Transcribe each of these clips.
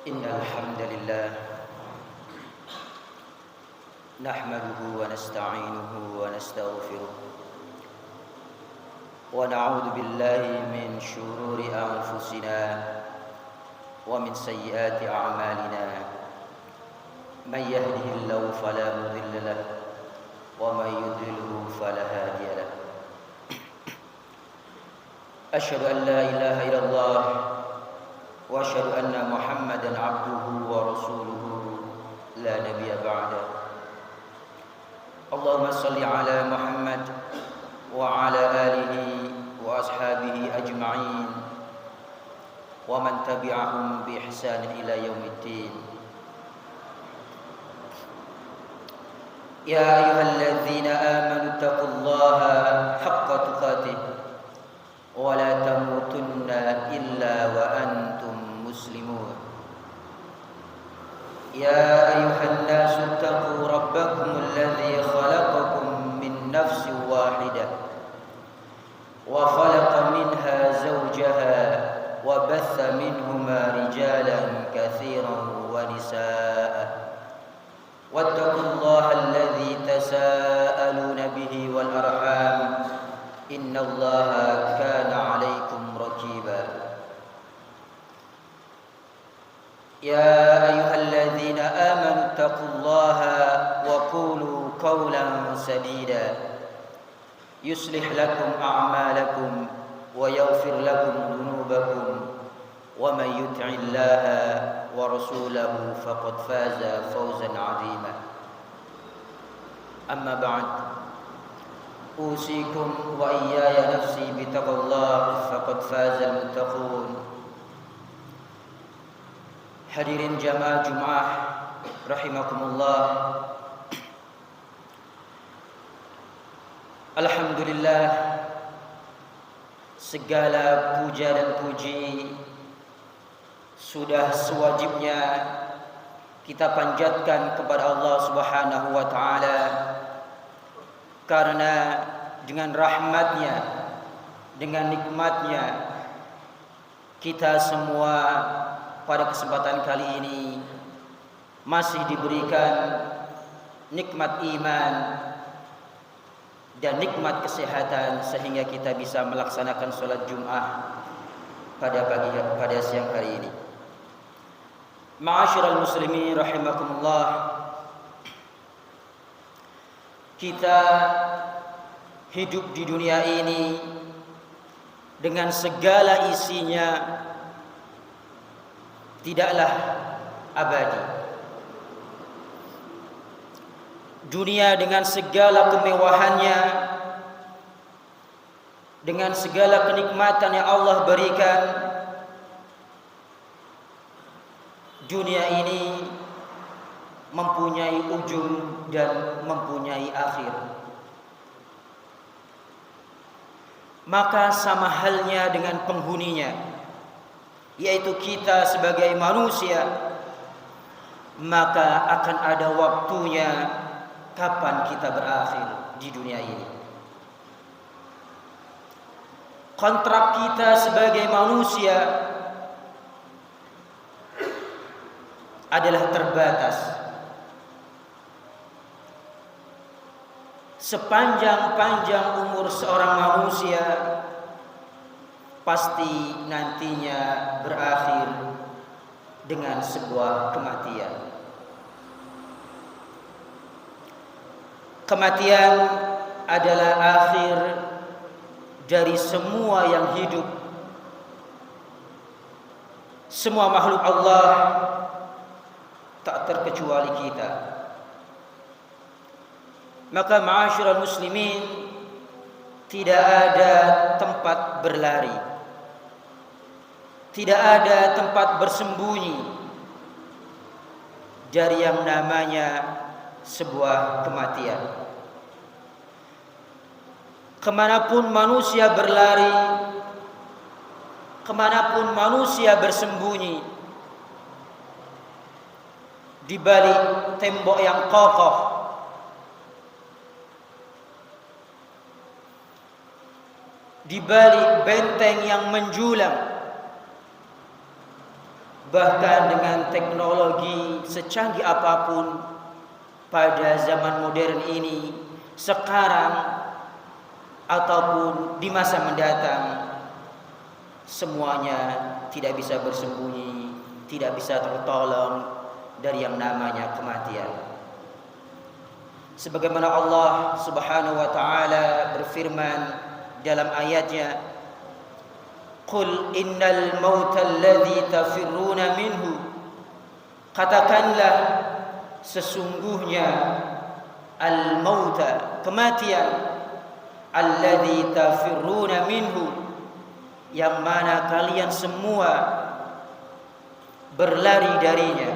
إن الحمد لله نحمده ونستعينه ونستغفره ونعوذ بالله من شرور أنفسنا ومن سيئات أعمالنا من يهده الله فلا مضل له ومن يضلله فلا هادي له أشهد أن لا إله إلا الله وأشهد أن محمدا عبده ورسوله لا نبي بعده اللهم صل على محمد وعلى آله وأصحابه أجمعين ومن تبعهم بإحسان إلى يوم الدين يا أيها الذين آمنوا اتقوا الله حق تقاته ولا تموتن إلا وأنتم مسلمون يا أيها الناس اتقوا ربكم الذي خلقكم من نفس واحدة وخلق منها زوجها وبث منهما رجالا كثيرا ونساء واتقوا الله الذي تساءلون به والأرحام إن الله كان عليكم رقيبا يا أيها الذين آمنوا اتقوا الله وقولوا قولا سديدا يصلح لكم أعمالكم ويغفر لكم ذنوبكم ومن يطع الله ورسوله فقد فاز فوزا عظيما أما بعد أوصيكم وإياي نفسي بتقوى الله فقد فاز المتقون. Hadirin jamaah Jumat rahimakumullah. Alhamdulillah, segala puja dan puji sudah sewajibnya kita panjatkan kepada Allah Subhanahu wa taala, karena dengan rahmatnya, dengan nikmatnya, kita semua pada kesempatan kali ini masih diberikan nikmat iman dan nikmat kesehatan sehingga kita bisa melaksanakan sholat Jum'ah pada siang hari ini. Ma'asyiral muslimin rahimakumullah, kita hidup di dunia ini dengan segala isinya tidaklah abadi. Dunia dengan segala kemewahannya, dengan segala kenikmatan yang Allah berikan, dunia ini mempunyai ujung dan mempunyai akhir. Maka sama halnya dengan penghuninya, yaitu kita sebagai manusia, maka akan ada waktunya kapan kita berakhir di dunia ini. Kontrak kita sebagai manusia adalah terbatas. Sepanjang-panjang umur seorang manusia pasti nantinya berakhir dengan sebuah kematian. Kematian adalah akhir dari semua yang hidup. Semua makhluk Allah tak terkecuali kita. Maka ma'asyiral muslimin, tidak ada tempat berlari, tidak ada tempat bersembunyi dari yang namanya sebuah kematian. Kemanapun manusia berlari, kemanapun manusia bersembunyi, di balik tembok yang kokoh, di balik benteng yang menjulang, bahkan dengan teknologi secanggih apapun pada zaman modern ini, sekarang ataupun di masa mendatang, semuanya tidak bisa bersembunyi, tidak bisa tertolong dari yang namanya kematian. Sebagaimana Allah Subhanahu wa taala berfirman dalam ayatnya, "Qul innal mauta alladzi tafirruna minhu." Katakanlah, sesungguhnya al-mauta, kematian, alladzi tafirruna minhu, yang mana kalian semua berlari darinya,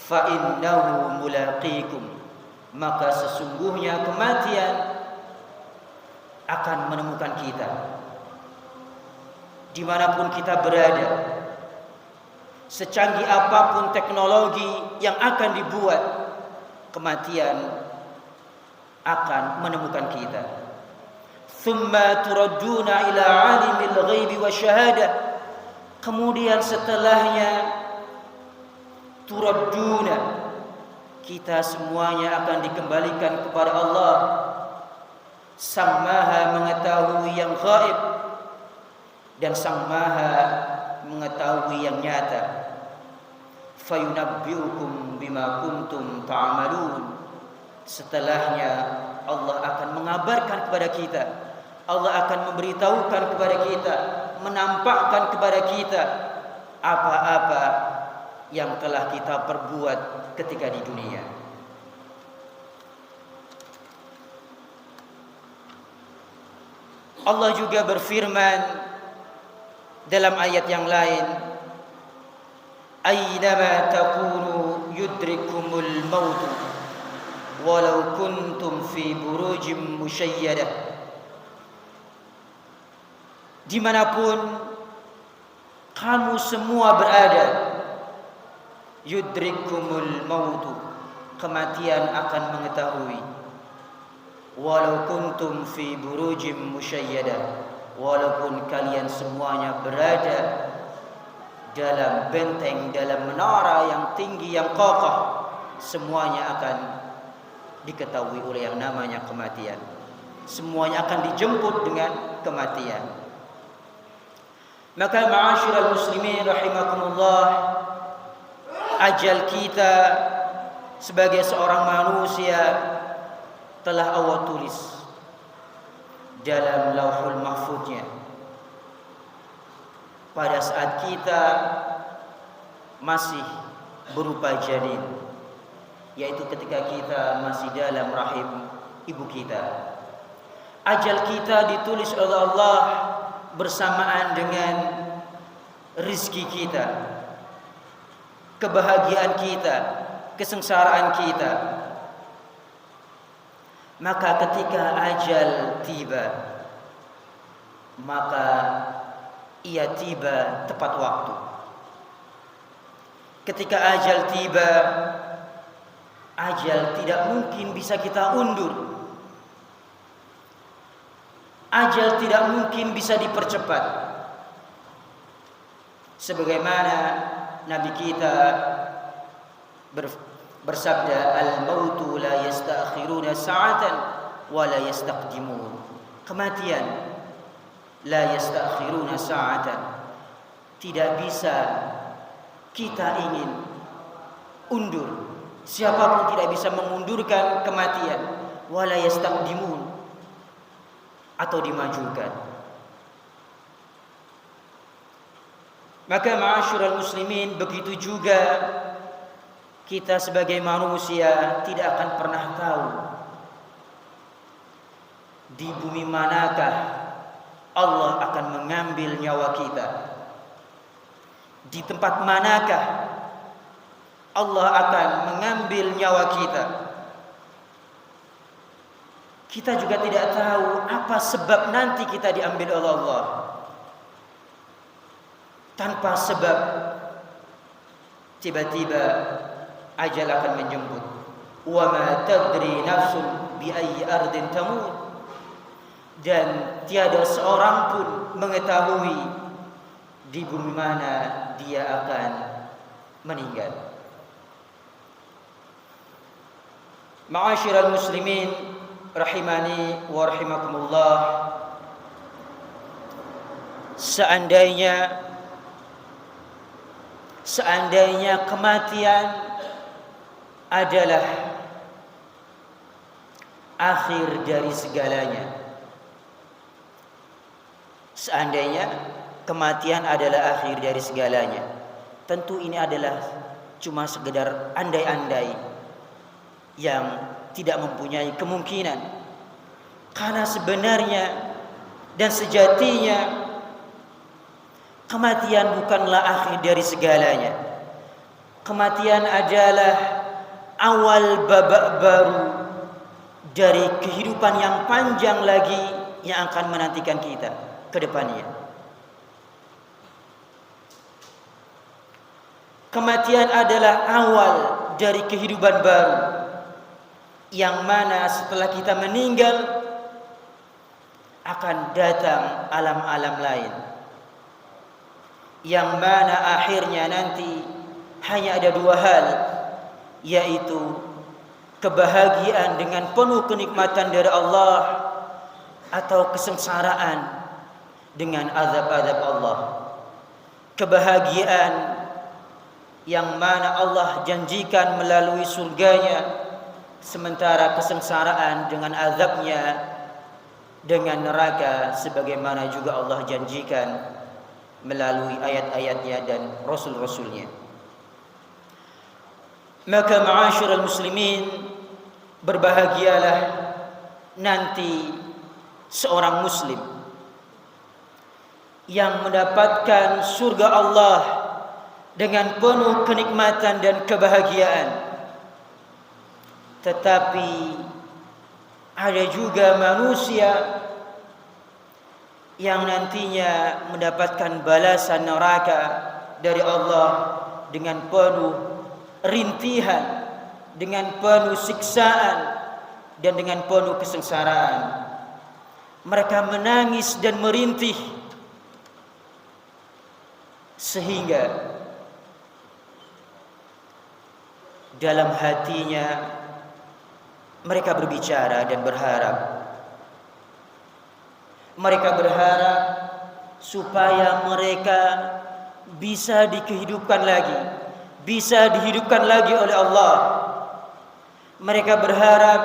fa innahu mulaqikum, maka sesungguhnya kematian akan menemukan kita dimanapun kita berada. Secanggih apapun teknologi yang akan dibuat, kematian akan menemukan kita. Thumma turadduna ila alimil ghaibi wasyahadah. Kemudian setelahnya, turadduna, kita semuanya akan dikembalikan kepada Allah, Sang Maha mengetahui yang gaib dan Sang Maha mengetahui yang nyata. Fayunabbiukum bima kuntum ta'malun. Setelahnya Allah akan mengabarkan kepada kita, Allah akan memberitahukan kepada kita, menampakkan kepada kita apa-apa yang telah kita perbuat ketika di dunia. Allah juga berfirman dalam ayat yang lain, "Aynama takunu yudrikumul maut walau kuntum fi burujim musyayyadah." Dimanapun kamu semua berada, yudrikumul mautu, kematian akan mengetahui. Walau kuntum fi burujim musyayyadah, walaupun kalian semuanya berada dalam benteng, dalam menara yang tinggi, yang kokoh, semuanya akan diketahui oleh yang namanya kematian. Semuanya akan dijemput dengan kematian. Maka ma'asyiral muslimin rahimakumullah, ajal kita sebagai seorang manusia telah Allah tulis dalam lauhul mahfuznya pada saat kita masih berupa janin, yaitu ketika kita masih dalam rahim ibu kita. Ajal kita ditulis oleh Allah bersamaan dengan rizki kita, kebahagiaan kita, kesengsaraan kita. Maka ketika ajal tiba, maka ia tiba tepat waktu. Ketika ajal tiba, ajal tidak mungkin bisa kita undur. Ajal tidak mungkin bisa dipercepat. Sebagaimana Nabi kita bersabda, "Al-mautu la yasta'khiruna sa'atan wa la yastaqdimun." Kematian la yasta'khiruna sa'atan, tidak bisa kita ingin undur. Siapapun tidak bisa mengundurkan kematian. Wa la yastaqdimun, atau dimajukan. Maka ma'asyiral muslimin, begitu juga kita sebagai manusia tidak akan pernah tahu di bumi manakah Allah akan mengambil nyawa kita, di tempat manakah Allah akan mengambil nyawa kita. Kita juga tidak tahu apa sebab nanti kita diambil oleh Allah. Tanpa sebab, tiba-tiba ajal akan menjemput. Wa ma tadri nafsun bi ayyi ardin tamut. Dan tiada seorang pun mengetahui di bumi mana dia akan meninggal. Ma'asyiral muslimin rahimani wa rahimakumullah, seandainya kematian adalah akhir dari segalanya, seandainya kematian adalah akhir dari segalanya, tentu ini adalah cuma sekedar andai-andai yang tidak mempunyai kemungkinan. Karena sebenarnya dan sejatinya kematian bukanlah akhir dari segalanya. Kematian adalah awal babak baru dari kehidupan yang panjang lagi yang akan menantikan kita ke depannya. Kematian adalah awal dari kehidupan baru yang mana setelah kita meninggal akan datang alam-alam lain, yang mana akhirnya nanti hanya ada dua hal, yaitu kebahagiaan dengan penuh kenikmatan dari Allah atau kesengsaraan dengan azab-azab Allah. Kebahagiaan yang mana Allah janjikan melalui surganya, sementara kesengsaraan dengan azabnya dengan neraka, sebagaimana juga Allah janjikan melalui ayat-ayatnya dan rasul-rasulnya. Maka ma'asyiral muslimin, berbahagialah nanti seorang muslim yang mendapatkan surga Allah dengan penuh kenikmatan dan kebahagiaan. Tetapi ada juga manusia yang nantinya mendapatkan balasan neraka dari Allah dengan penuh rintihan, dengan penuh siksaan, dan dengan penuh kesengsaraan. Mereka menangis dan merintih sehingga dalam hatinya mereka berbicara dan berharap. Mereka berharap supaya mereka bisa dihidupkan lagi, bisa dihidupkan lagi oleh Allah. Mereka berharap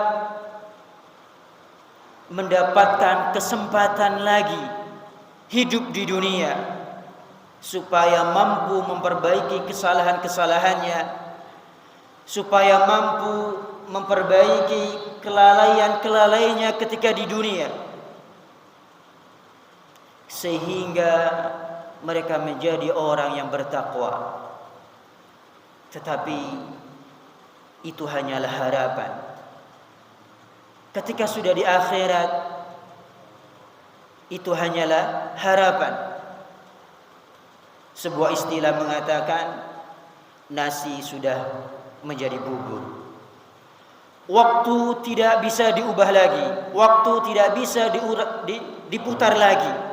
mendapatkan kesempatan lagi hidup di dunia, supaya mampu memperbaiki kesalahan-kesalahannya, supaya mampu memperbaiki kelalaian-kelalaiannya ketika di dunia, sehingga mereka menjadi orang yang bertakwa. Tetapi itu hanyalah harapan. Ketika sudah di akhirat, itu hanyalah harapan. Sebuah istilah mengatakan nasi sudah menjadi bubur. Waktu tidak bisa diubah lagi, waktu tidak bisa diputar lagi.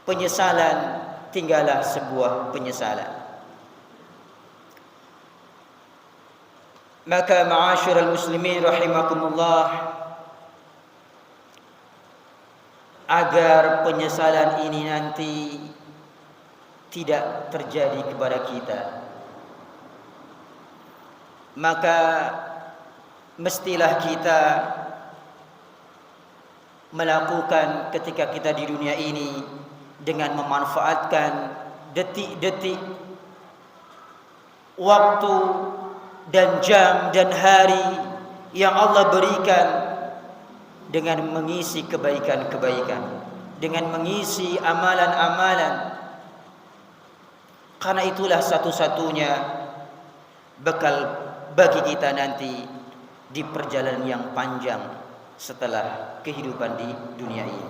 Penyesalan tinggallah sebuah penyesalan. Maka ma'asyiral muslimin rahimakumullah, agar penyesalan ini nanti tidak terjadi kepada kita, maka mestilah kita melakukan ketika kita di dunia ini dengan memanfaatkan detik-detik waktu dan jam dan hari yang Allah berikan dengan mengisi kebaikan-kebaikan, dengan mengisi amalan-amalan. Karena itulah satu-satunya bekal bagi kita nanti di perjalanan yang panjang setelah kehidupan di dunia ini.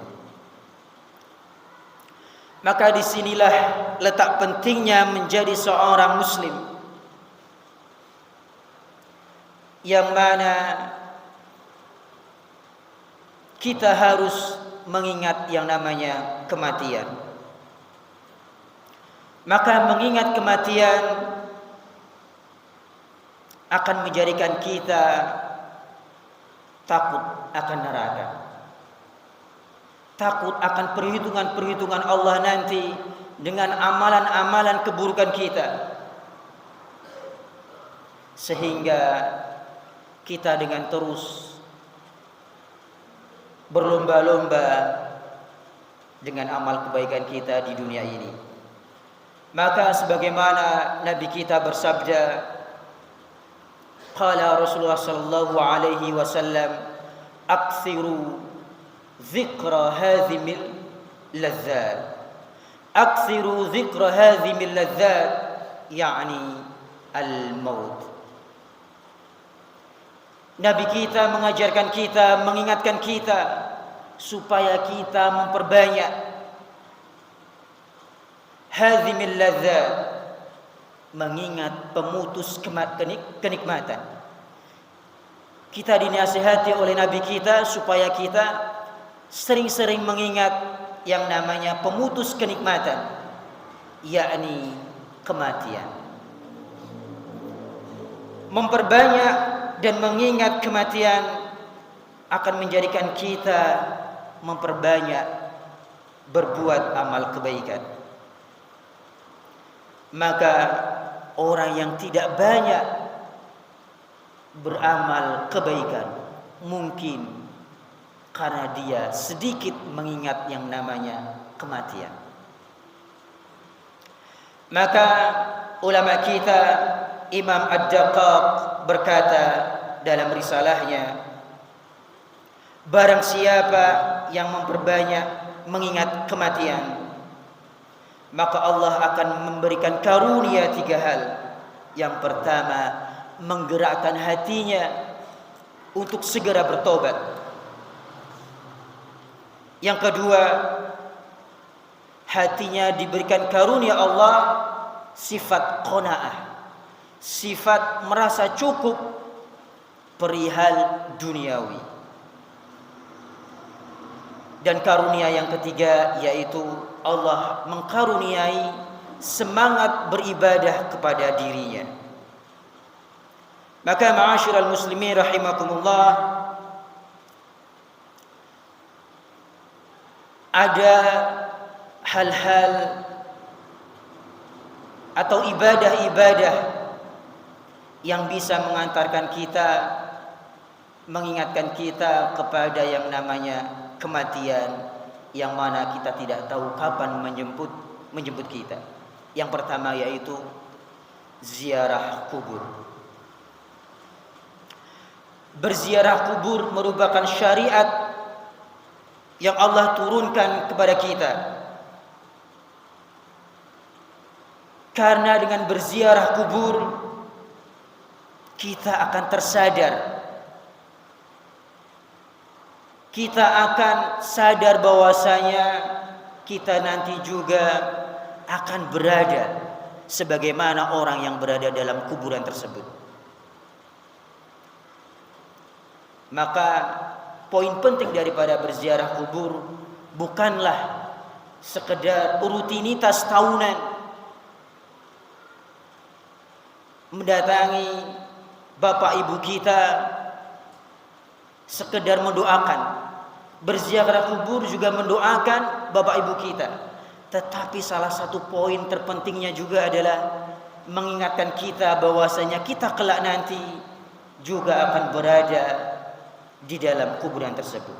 Maka disinilah letak pentingnya menjadi seorang muslim, yang mana kita harus mengingat yang namanya kematian. Maka mengingat kematian akan menjadikan kita takut akan neraka, takut akan perhitungan-perhitungan Allah nanti dengan amalan-amalan keburukan kita, sehingga kita dengan terus berlomba-lomba dengan amal kebaikan kita di dunia ini. Maka sebagaimana Nabi kita bersabda, qala Rasulullah sallallahu alaihi wasallam, "Aktsiru dzikra hadzimil ladzat." Aktsiru dzikra hadzimil ladzat, yakni al-maut. Nabi kita mengajarkan kita, mengingatkan kita supaya kita memperbanyak hadzimil ladzat, mengingat pemutus kenikmatan. Kita dinasihati oleh Nabi kita supaya kita sering-sering mengingat yang namanya pemutus kenikmatan, yakni kematian. Memperbanyak dan mengingat kematian akan menjadikan kita memperbanyak berbuat amal kebaikan. Maka orang yang tidak banyak beramal kebaikan mungkin karena dia sedikit mengingat yang namanya kematian. Maka ulama kita Imam Ad-Daqqaq berkata dalam risalahnya, barang siapa yang memperbanyak mengingat kematian, maka Allah akan memberikan karunia 3 hal. Yang pertama, menggerakkan hatinya untuk segera bertobat. Yang kedua, hatinya diberikan karunia Allah sifat qanaah, sifat merasa cukup perihal duniawi. Dan karunia yang ketiga yaitu Allah mengkaruniai semangat beribadah kepada dirinya. Maka ma'asyiral muslimin rahimakumullah, ada hal-hal atau ibadah-ibadah yang bisa mengantarkan kita, mengingatkan kita kepada yang namanya kematian, yang mana kita tidak tahu kapan menjemput kita. Yang pertama yaitu ziarah kubur. Berziarah kubur merupakan syariat yang Allah turunkan kepada kita. Karena dengan berziarah kubur kita akan tersadar, kita akan sadar bahwasanya kita nanti juga akan berada sebagaimana orang yang berada dalam kuburan tersebut. Maka poin penting daripada berziarah kubur bukanlah sekedar rutinitas tahunan, mendatangi bapak ibu kita sekedar mendoakan. Berziarah kubur juga mendoakan bapak ibu kita, tetapi salah satu poin terpentingnya juga adalah mengingatkan kita bahwasanya kita kelak nanti juga akan berada di dalam kuburan tersebut.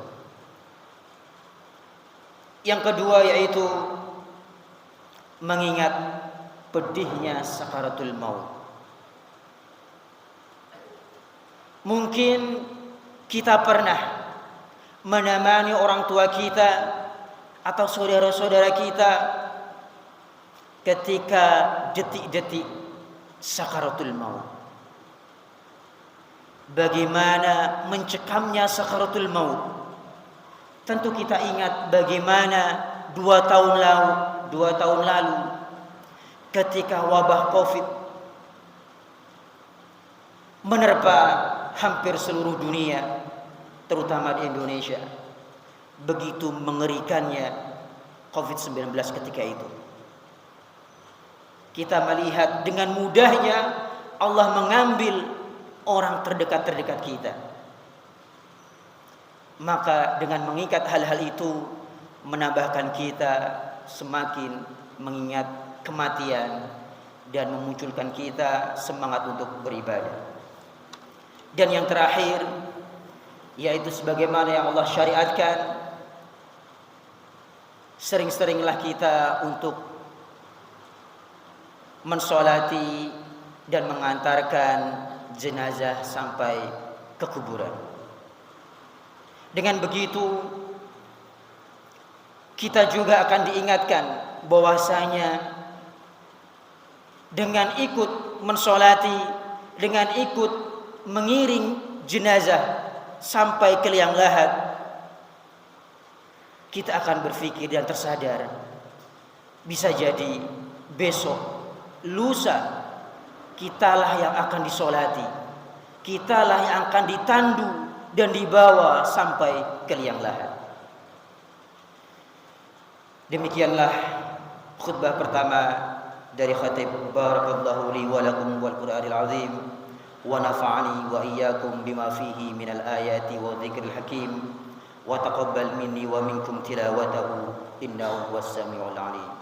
Yang kedua yaitu mengingat pedihnya sakaratul maut. Mungkin kita pernah menemani orang tua kita atau saudara-saudara kita ketika detik-detik sakaratul maut. Bagaimana mencekamnya sakaratul maut. Tentu kita ingat bagaimana 2 tahun lalu ketika wabah Covid menerpa hampir seluruh dunia, terutama di Indonesia. Begitu mengerikannya Covid-19 ketika itu. kita melihat dengan mudahnya Allah mengambil orang terdekat-terdekat kita. Maka dengan mengikat hal-hal itu menambahkan kita semakin mengingat kematian dan memunculkan kita semangat untuk beribadah. Dan yang terakhir, yaitu sebagaimana yang Allah syariatkan, sering-seringlah kita untuk mensolati dan mengantarkan jenazah sampai ke kuburan. Dengan begitu kita juga akan diingatkan bahwasanya dengan ikut mensolati, dengan ikut mengiring jenazah sampai ke liang lahat, kita akan berpikir dan tersadar bisa jadi besok, lusa, kitalah yang akan disolati, kitalah yang akan ditandu dan dibawa sampai ke liang lahat. Demikianlah khutbah pertama dari khatib. Barakallahu li wa lakum wal Qur'anil azim wa nafa'ani wa iyyakum bima fihi minal ayati wa dzikril hakim wa taqabbal minni wa minkum tilawatahu innahu huwas samiul alim.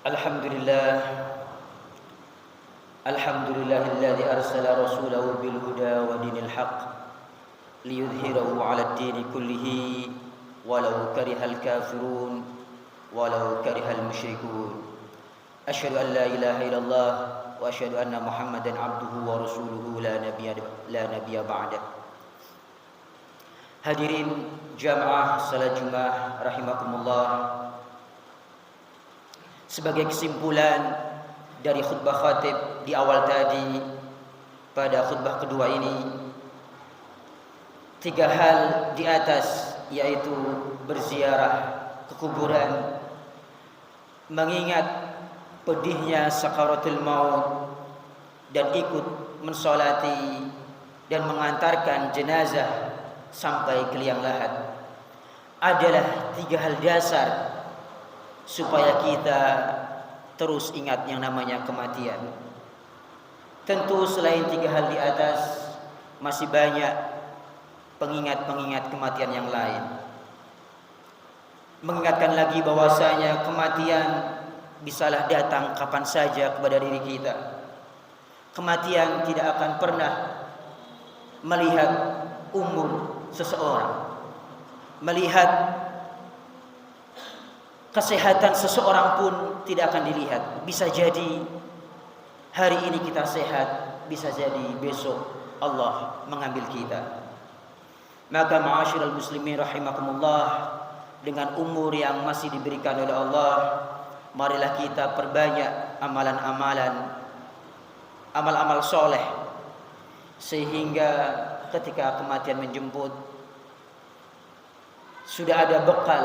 Alhamdulillah, alhamdulillahilladzi arsala rasulahu bil huda wa dinil haqq liyudhhirahu 'alad dini kullihi walau karihal kafirun walau karihal musyrikun. Asyhadu an la ilaha illallah wa asyhadu anna Muhammadan 'abduhu wa rasuluhu la nabiyya ba'da. Hadirin jamaah salat Jumat rahimakumullah. Sebagai kesimpulan dari khutbah khatib di awal tadi, pada khutbah kedua ini, 3 hal di atas, yaitu berziarah ke kuburan, mengingat pedihnya sakaratul maut, dan ikut mensolati dan mengantarkan jenazah sampai ke liang lahat, adalah 3 hal dasar supaya kita terus ingat yang namanya kematian. Tentu selain 3 hal di atas, masih banyak pengingat-pengingat kematian yang lain. Mengingatkan lagi bahwasanya kematian bisalah datang kapan saja kepada diri kita. Kematian tidak akan pernah melihat umur seseorang, melihat kesehatan seseorang pun tidak akan dilihat. Bisa jadi hari ini kita sehat, bisa jadi besok Allah mengambil kita. Maka ma'asyiral muslimin rahimakumullah, dengan umur yang masih diberikan oleh Allah, marilah kita perbanyak amalan-amalan, amal-amal soleh, sehingga ketika kematian menjemput sudah ada bekal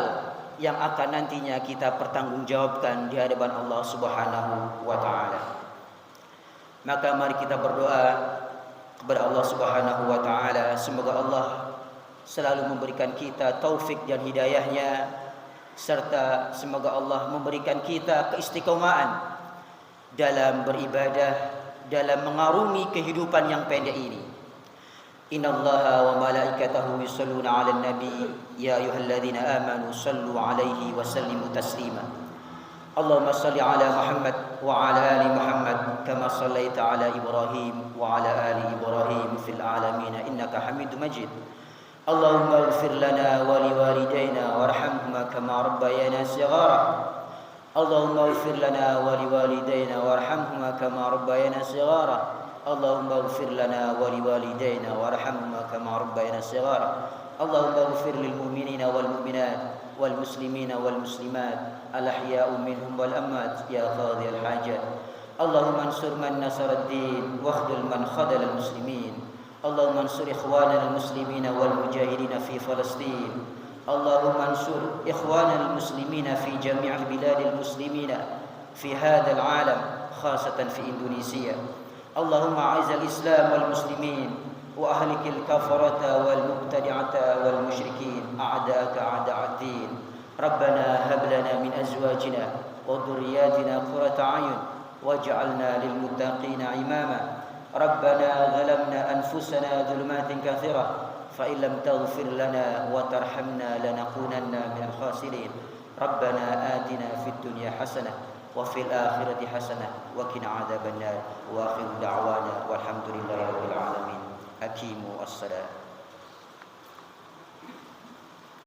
yang akan nantinya kita pertanggungjawabkan di hadapan Allah Subhanahu wa taala. Maka mari kita berdoa kepada Allah Subhanahu wa taala, semoga Allah selalu memberikan kita taufik dan hidayahnya, serta semoga Allah memberikan kita keistiqomahan dalam beribadah, dalam mengarungi kehidupan yang pendek ini. Innallaha wa malaikatahu yusholluna 'alan nabi ya ayyuhalladzina amanu shallu 'alaihi wa sallimu taslima. Allahumma shalli 'ala Muhammad wa 'ala ali Muhammad kama shallaita 'ala Ibrahim wa 'ala ali Ibrahim fil 'alamin innaka Hamidum Majid. Allahumma ighfir lana wa liwalidayna warhamhuma kama rabbayana shighara. Allahumma ighfir lana wa liwalidayna warhamhuma kama rabbayana shighara. Allahumma ighfir lana wa liwalidayna warhamhuma kama rabbayana shighara. Allahumma ighfir lil mu'minina wal mu'minat wal muslimina wal muslimat al ahya'u minhum wal amwat ya qadhiyal hajat. Allahumma ansur man nasara ad-din wa khdhul man khadhala al muslimin. اللهم انصر إخواننا المسلمين والمجاهدين في فلسطين. اللهم انصر إخواننا المسلمين في جميع بلاد المسلمين في هذا العالم، خاصة في إندونيسيا. اللهم أعز الإسلام والمسلمين وأهلك الكفرة والمبتدعة والمشركين أعداءك أعداء الدين. ربنا هب لنا من أزواجنا وذرياتنا قرة أعين واجعلنا للمتقين إماما. ربنا ظلمنا أنفسنا ظلمات كثيرة فإن لم تغفر لنا وترحمنا لنكونن من الخاسرين. ربنا آتنا في الدنيا حسنة وفي الآخرة حسنة وقنا عذاب النار. وآخر دعوانا والحمد لله رب العالمين. أقيموا الصلاة.